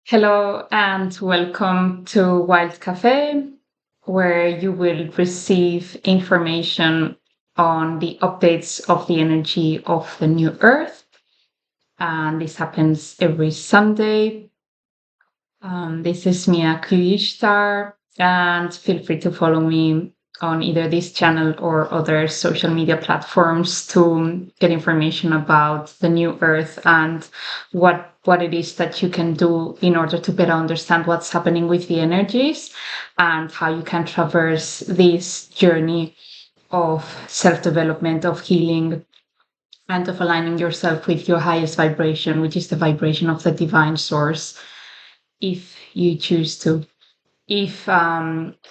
Hello and welcome to Wild Cafe, where you will receive information on the updates of the energy of the new Earth. And this happens every Sunday. This is Mia Ishtar, and feel free to follow me on either this channel or other social media platforms to get information about the new Earth and what it is that you can do in order to better understand what's happening with the energies and how you can traverse this journey of self-development, of healing, and of aligning yourself with your highest vibration, which is the vibration of the divine source, if you choose to. If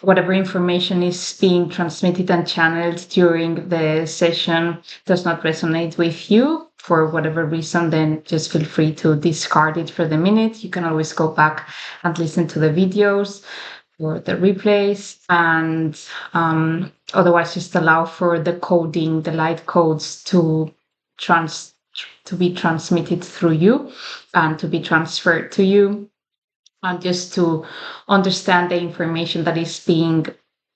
whatever information is being transmitted and channeled during the session does not resonate with you for whatever reason, then just feel free to discard it for the minute. You can always go back and listen to the videos or the replays, and otherwise just allow for the coding, the light codes to be transmitted through you and to be transferred to you, and just to understand the information that is being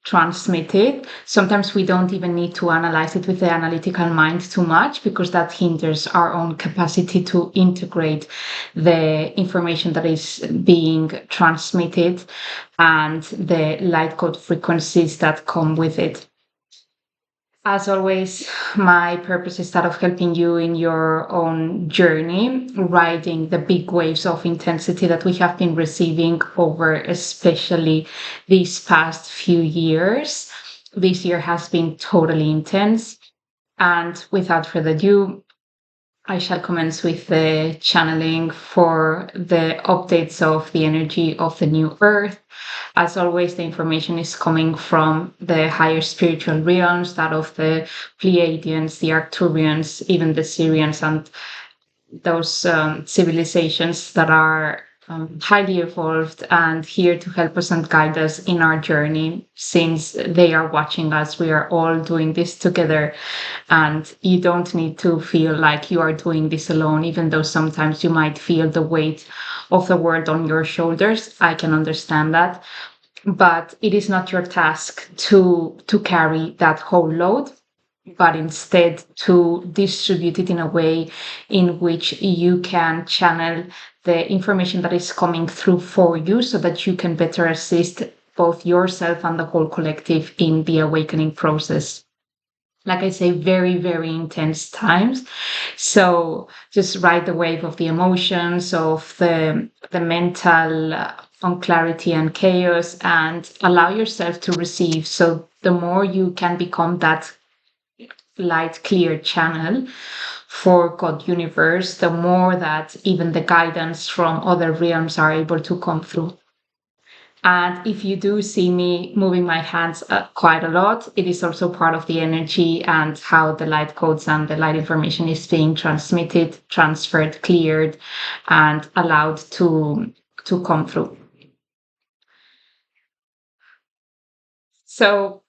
transmitted. Sometimes we don't even need to analyze it with the analytical mind too much, because that hinders our own capacity to integrate the information that is being transmitted and the light code frequencies that come with it. As always, my purpose is that of helping you in your own journey, riding the big waves of intensity that we have been receiving over especially these past few years. This year has been totally intense. And without further ado, I shall commence with the channeling for the updates of the energy of the new Earth. As always, the information is coming from the higher spiritual realms, that of the Plaeidians, the Arcturians, even the Syrians, and those civilizations that are highly evolved and here to help us and guide us in our journey. Since they are watching us, we are all doing this together, and you don't need to feel like you are doing this alone, even though sometimes you might feel the weight of the world on your shoulders. I can understand that, but it is not your task to carry that whole load, but instead to distribute it in a way in which you can channel the information that is coming through for you, so that you can better assist both yourself and the whole collective in the awakening process. Like I say, very, very intense times. So just ride the wave of the emotions, of the mental unclarity and chaos, and allow yourself to receive. So the more you can become that light, clear channel for God universe, the more that even the guidance from other realms are able to come through. And if you do see me moving my hands quite a lot, it is also part of the energy and how the light codes and the light information is being transmitted, transferred, cleared, and allowed to come through. So,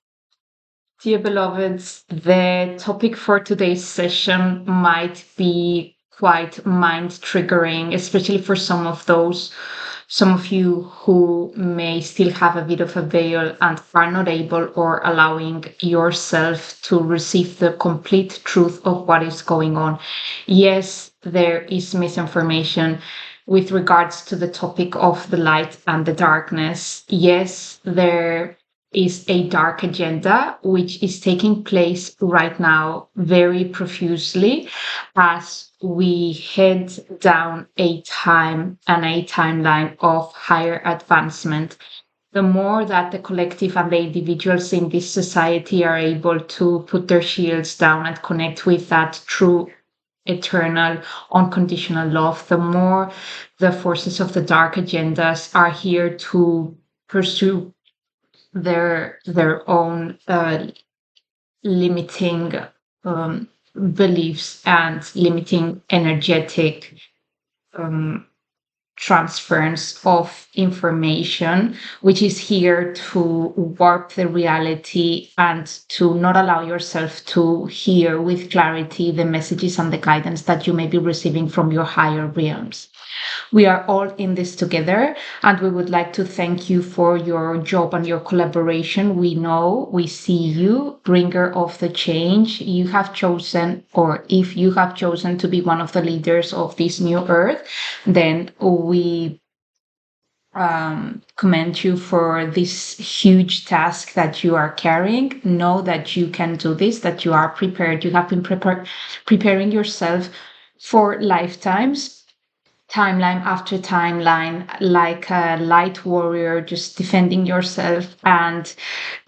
dear beloveds, the topic for today's session might be quite mind triggering, especially for some of you who may still have a bit of a veil and are not able or allowing yourself to receive the complete truth of what is going on. Yes, there is misinformation with regards to the topic of the light and the darkness. Yes, there is a dark agenda which is taking place right now very profusely as we head down a timeline of higher advancement. The more that the collective and the individuals in this society are able to put their shields down and connect with that true, eternal, unconditional love, the more the forces of the dark agendas are here to pursue their own limiting beliefs and limiting energetic transference of information, which is here to warp the reality and to not allow yourself to hear with clarity the messages and the guidance that you may be receiving from your higher realms. We are all in this together, and we would like to thank you for your job and your collaboration. We know, we see you, bringer of the change. You have chosen, or if you have chosen to be one of the leaders of this new earth, then we commend you for this huge task that you are carrying. Know that you can do this, that you are prepared. You have been preparing yourself for lifetimes, timeline after timeline, like a light warrior, just defending yourself and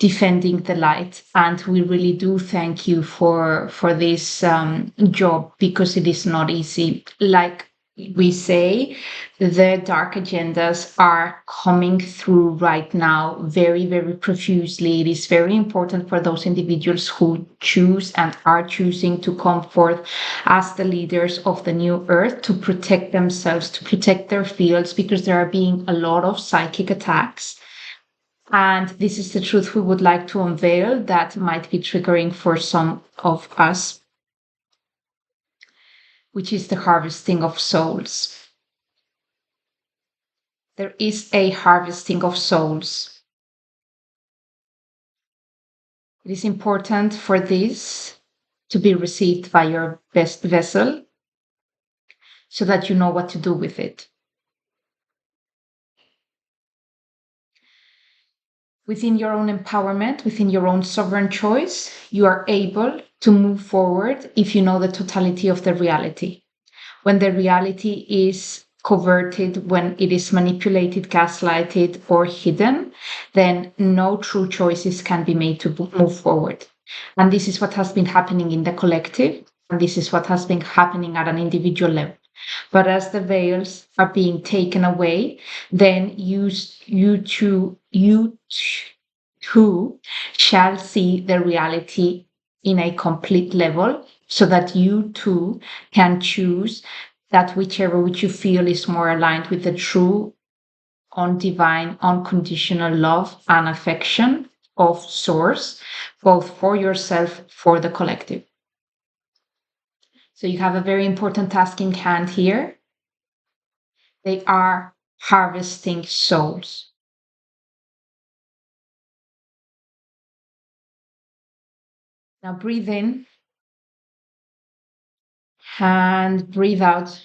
defending the light. And we really do thank you for this job, because it is not easy. Like we say, the dark agendas are coming through right now very, very profusely. It is very important for those individuals who choose and are choosing to come forth as the leaders of the new earth to protect themselves, to protect their fields, because there are being a lot of psychic attacks. And this is the truth we would like to unveil that might be triggering for some of us, which is the harvesting of souls. There is a harvesting of souls. It is important for this to be received by your best vessel so that you know what to do with it. Within your own empowerment, within your own sovereign choice, you are able to move forward if you know the totality of the reality. When the reality is coverted, when it is manipulated, gaslighted, or hidden, then no true choices can be made to move forward. And this is what has been happening in the collective, and this is what has been happening at an individual level. But as the veils are being taken away, then you too shall see the reality in a complete level, so that you too can choose that whichever which you feel is more aligned with the true, divine, unconditional love and affection of Source, both for yourself, for the collective. So you have a very important task in hand here. They are harvesting souls. Now breathe in and breathe out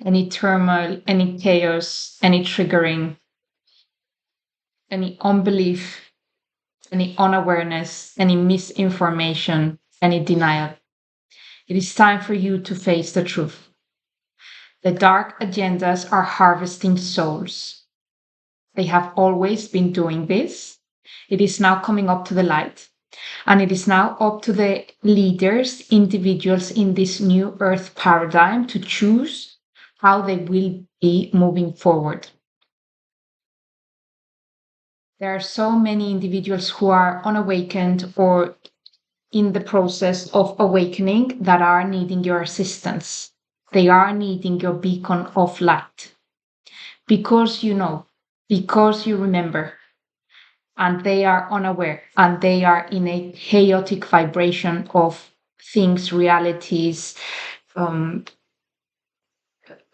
any turmoil, any chaos, any triggering, any unbelief, any unawareness, any misinformation, any denial. It is time for you to face the truth. The dark agendas are harvesting souls. They have always been doing this. It is now coming up to the light. And it is now up to the leaders, individuals in this new earth paradigm to choose how they will be moving forward. There are so many individuals who are unawakened or in the process of awakening that are needing your assistance. They are needing your beacon of light. Because you know, because you remember, and they are unaware, and they are in a chaotic vibration of things, realities,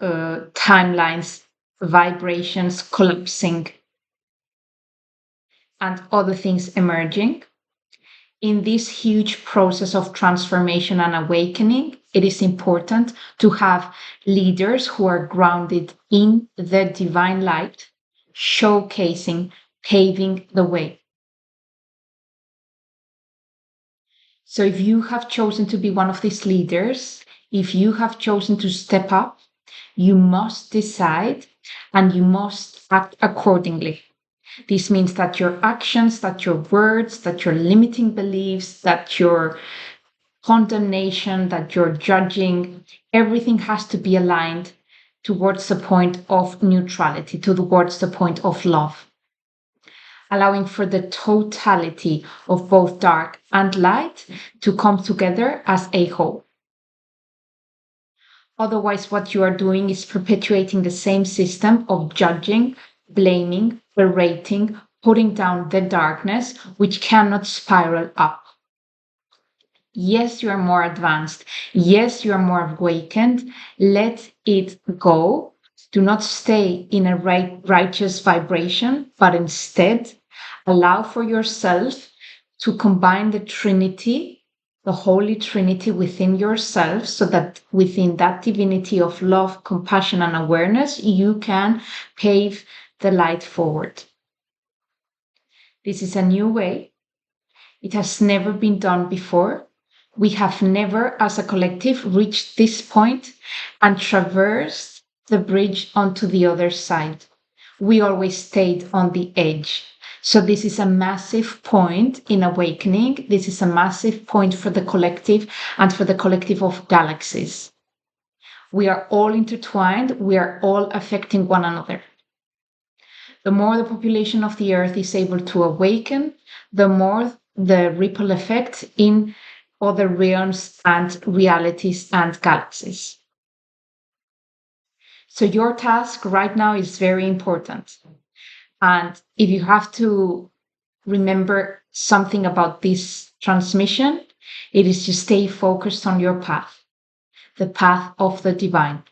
timelines, vibrations collapsing, and other things emerging. In this huge process of transformation and awakening, it is important to have leaders who are grounded in the divine light, showcasing, paving the way. So if you have chosen to be one of these leaders, if you have chosen to step up, you must decide and you must act accordingly. This means that your actions, that your words, that your limiting beliefs, that your condemnation, that your judging, everything has to be aligned towards the point of neutrality, towards the point of love, allowing for the totality of both dark and light to come together as a whole. Otherwise, what you are doing is perpetuating the same system of judging, blaming, berating, putting down the darkness, which cannot spiral up. Yes, you are more advanced. Yes, you are more awakened. Let it go. Do not stay in a righteous vibration, but instead allow for yourself to combine the Trinity, the Holy Trinity within yourself, so that within that divinity of love, compassion, and awareness, you can pave the light forward. This is a new way. It has never been done before. We have never, as a collective, reached this point and traversed the bridge onto the other side. We always stayed on the edge. So, this is a massive point in awakening. This is a massive point for the collective and for the collective of galaxies. We are all intertwined, we are all affecting one another. The more the population of the earth is able to awaken, the more the ripple effect in other realms and realities and galaxies. So, your task right now is very important. And if you have to remember something about this transmission, it is to stay focused on your path, the path of the divine,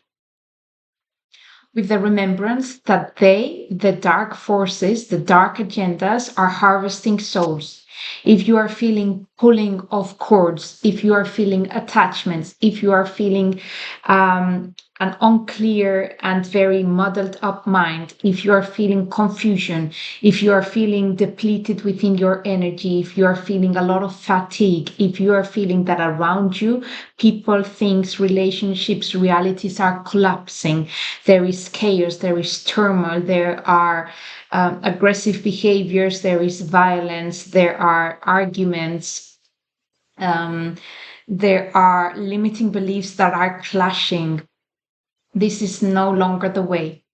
with the remembrance that they, the dark forces, the dark agendas, are harvesting souls. If you are feeling pulling of cords, if you are feeling attachments, if you are feeling an unclear and very muddled up mind, if you are feeling confusion, if you are feeling depleted within your energy, if you are feeling a lot of fatigue, if you are feeling that around you, people, things, relationships, realities are collapsing, there is chaos, there is turmoil, there are aggressive behaviors, there is violence, there are arguments, there are limiting beliefs that are clashing. This is no longer the way.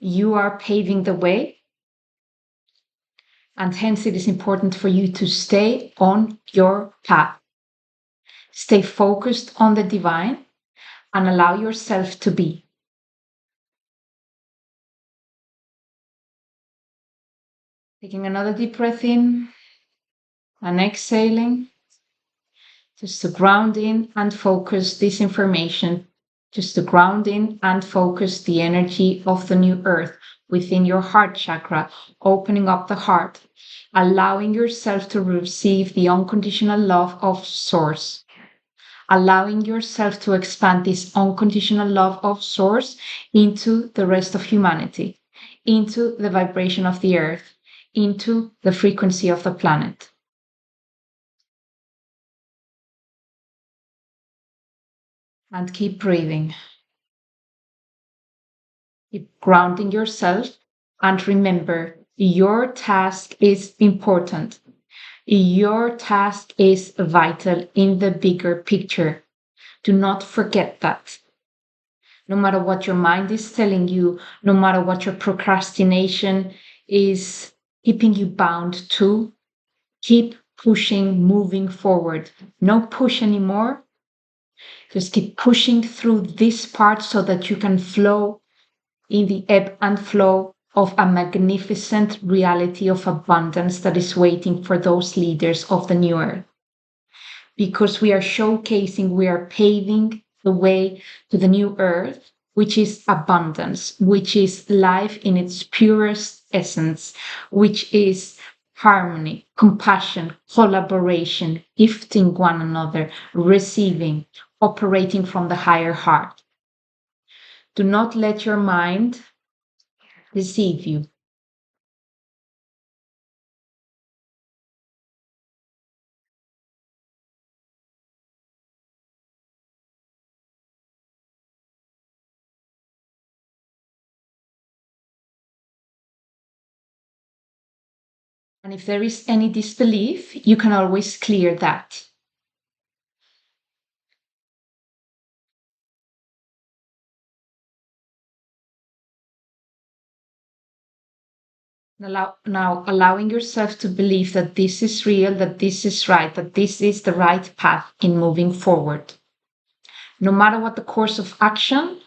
You are paving the way, and hence it is important for you to stay on your path. Stay focused on the divine and allow yourself to be. Taking another deep breath in and exhaling, just to ground in and focus this information, just to ground in and focus the energy of the new earth within your heart chakra, opening up the heart, allowing yourself to receive the unconditional love of Source, allowing yourself to expand this unconditional love of Source into the rest of humanity, into the vibration of the earth, into the frequency of the planet. And keep breathing. Keep grounding yourself, and remember, your task is important. Your task is vital in the bigger picture. Do not forget that. No matter what your mind is telling you, no matter what your procrastination is keeping you bound to, keep pushing, moving forward. No push anymore. Just keep pushing through this part so that you can flow in the ebb and flow of a magnificent reality of abundance that is waiting for those leaders of the new earth. Because we are showcasing, we are paving the way to the new earth, which is abundance, which is life in its purest essence, which is harmony, compassion, collaboration, gifting one another, receiving, operating from the higher heart. Do not let your mind deceive you. And if there is any disbelief, you can always clear that. Now, allowing yourself to believe that this is real, that this is right, that this is the right path in moving forward. No matter what the course of action,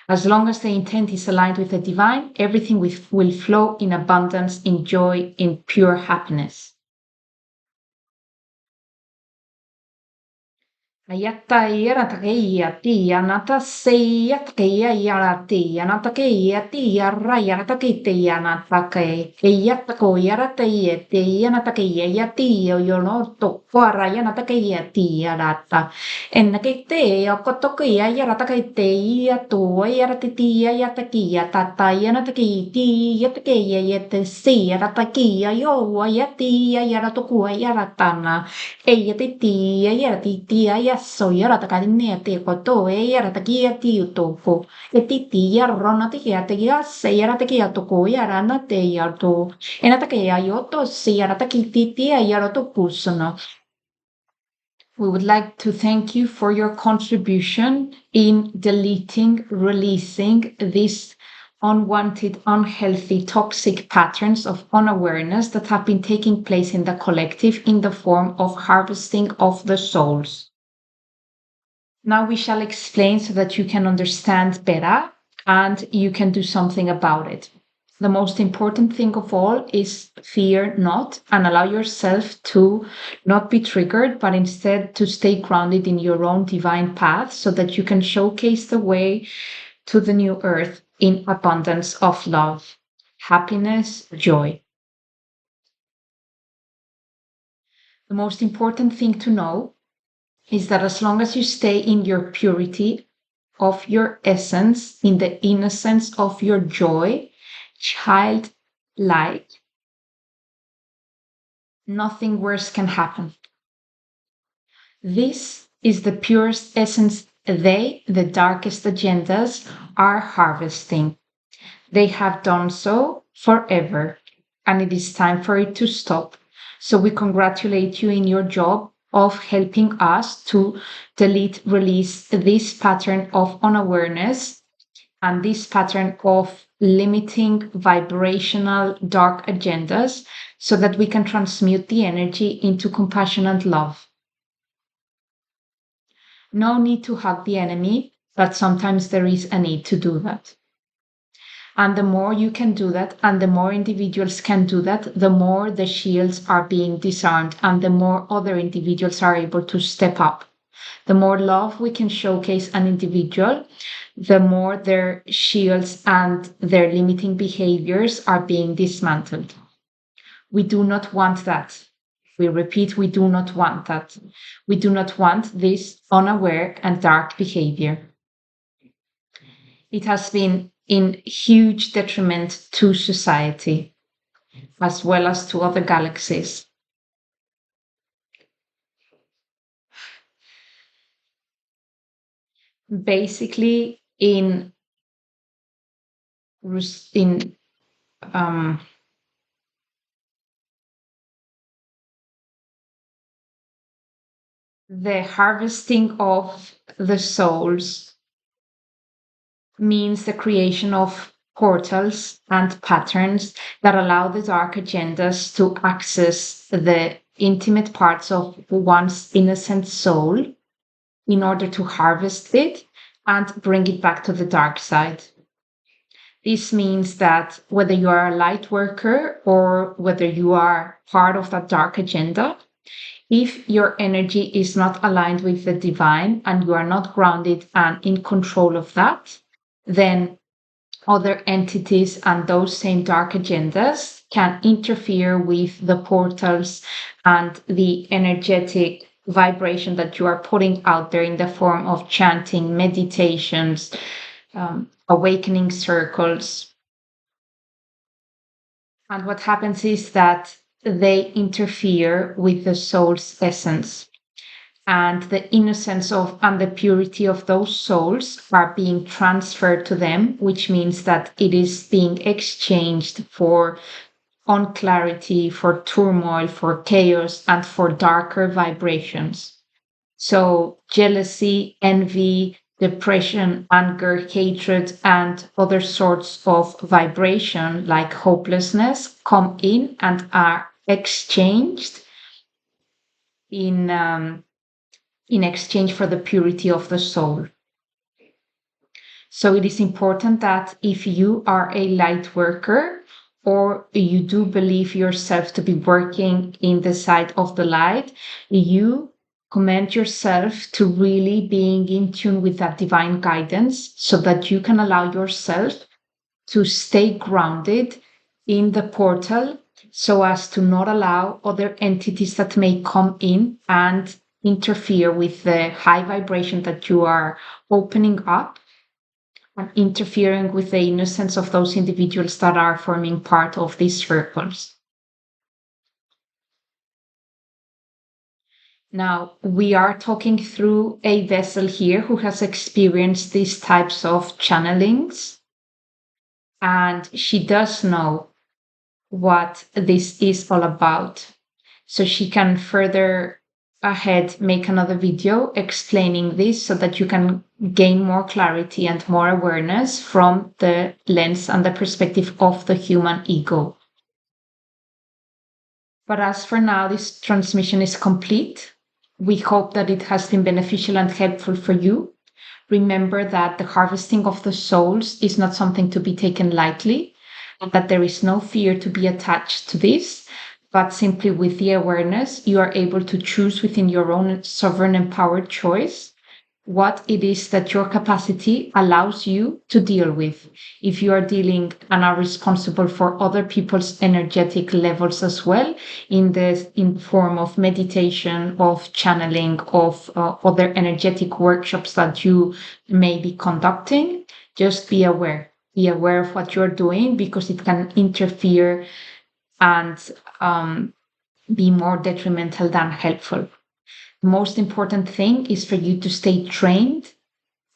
as long as the intent is aligned with the divine, everything will flow in abundance, in joy, in pure happiness. Ayattaia takeia tia nata seia takeia yara tia nata keia tia raya takeia nata ke eia takoia rateia tia nata keia ya tia yono to raya nata keia tia rata enna ke tea kotokia yara takeia to yara tia ya takia tata ya nata keia tia takeia ya te sia takia yo ya tia yara tokua yara tana eia te tia yara tia ya so yara takadine te koto yara takia tiu toko e titi yara rona te kia te kia se yara te kia toko yara na te yara to e na take ya yoto se yara taki titi yara to kusana. We would like to thank you for your contribution in deleting, releasing these unwanted, unhealthy, toxic patterns of unawareness that have been taking place in the collective in the form of harvesting of the souls. Now we shall explain so that you can understand better and you can do something about it. The most important thing of all is fear not and allow yourself to not be triggered, but instead to stay grounded in your own divine path so that you can showcase the way to the new earth in abundance of love, happiness, joy. The most important thing to know is that as long as you stay in your purity of your essence, in the innocence of your joy, childlike, nothing worse can happen. This is the purest essence they, the darkest agendas, are harvesting. They have done so forever, and it is time for it to stop. So we congratulate you in your job of helping us to delete, release this pattern of unawareness and this pattern of limiting vibrational dark agendas so that we can transmute the energy into compassion and love. No need to hug the enemy, but sometimes there is a need to do that. And the more you can do that, and the more individuals can do that, the more the shields are being disarmed, and the more other individuals are able to step up. The more love we can showcase an individual, the more their shields and their limiting behaviors are being dismantled. We do not want that. We repeat, we do not want that. We do not want this unaware and dark behavior. It has been in huge detriment to society as well as to other galaxies. Basically, in um, the harvesting of the souls means the creation of portals and patterns that allow the dark agendas to access the intimate parts of one's innocent soul in order to harvest it and bring it back to the dark side. This means that whether you are a light worker or whether you are part of that dark agenda, if your energy is not aligned with the divine and you are not grounded and in control of that, then other entities and those same dark agendas can interfere with the portals and the energetic vibration that you are putting out there in the form of chanting, meditations, awakening circles. And what happens is that they interfere with the soul's essence. And the innocence of and the purity of those souls are being transferred to them, which means that it is being exchanged for unclarity, for turmoil, for chaos, and for darker vibrations. So, jealousy, envy, depression, anger, hatred, and other sorts of vibration like hopelessness come in and are exchanged in exchange for the purity of the soul. So it is important that if you are a light worker or you do believe yourself to be working in the side of the light, you Command yourself to really being in tune with that divine guidance so that you can allow yourself to stay grounded in the portal so as to not allow other entities that may come in and interfere with the high vibration that you are opening up and interfering with the innocence of those individuals that are forming part of these circles. Now, we are talking through a vessel here who has experienced these types of channelings, and she does know what this is all about. So she can further ahead make another video explaining this so that you can gain more clarity and more awareness from the lens and the perspective of the human ego. But as for now, this transmission is complete. We hope that it has been beneficial and helpful for you. Remember that the harvesting of the souls is not something to be taken lightly, and that there is no fear to be attached to this, but simply with the awareness, you are able to choose within your own sovereign empowered choice what it is that your capacity allows you to deal with. If you are dealing and are responsible for other people's energetic levels as well, in the form of meditation, of channeling, of other energetic workshops that you may be conducting, just be aware. Be aware of what you're doing because it can interfere and be more detrimental than helpful. The most important thing is for you to stay trained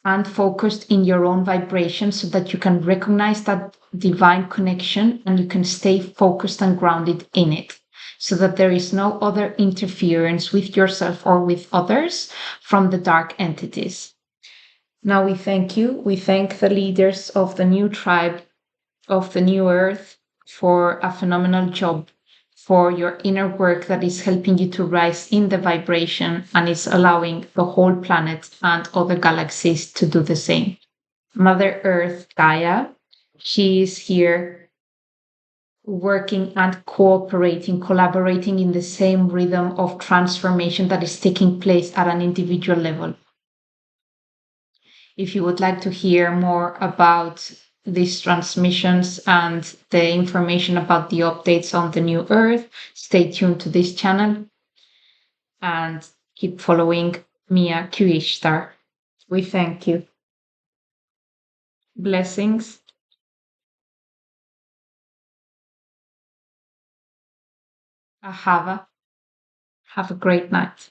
and focused in your own vibration so that you can recognize that divine connection and you can stay focused and grounded in it so that there is no other interference with yourself or with others from the dark entities. Now we thank you. We thank the leaders of the new tribe of the new earth for a phenomenal job, for your inner work that is helping you to rise in the vibration and is allowing the whole planet and other galaxies to do the same. Mother Earth, Gaia, she is here working and cooperating, collaborating in the same rhythm of transformation that is taking place at an individual level. If you would like to hear more about these transmissions and the information about the updates on the new earth, stay tuned to this channel and keep following Mia Q Ishtar. We thank you. Blessings. Ahava. Have a great night.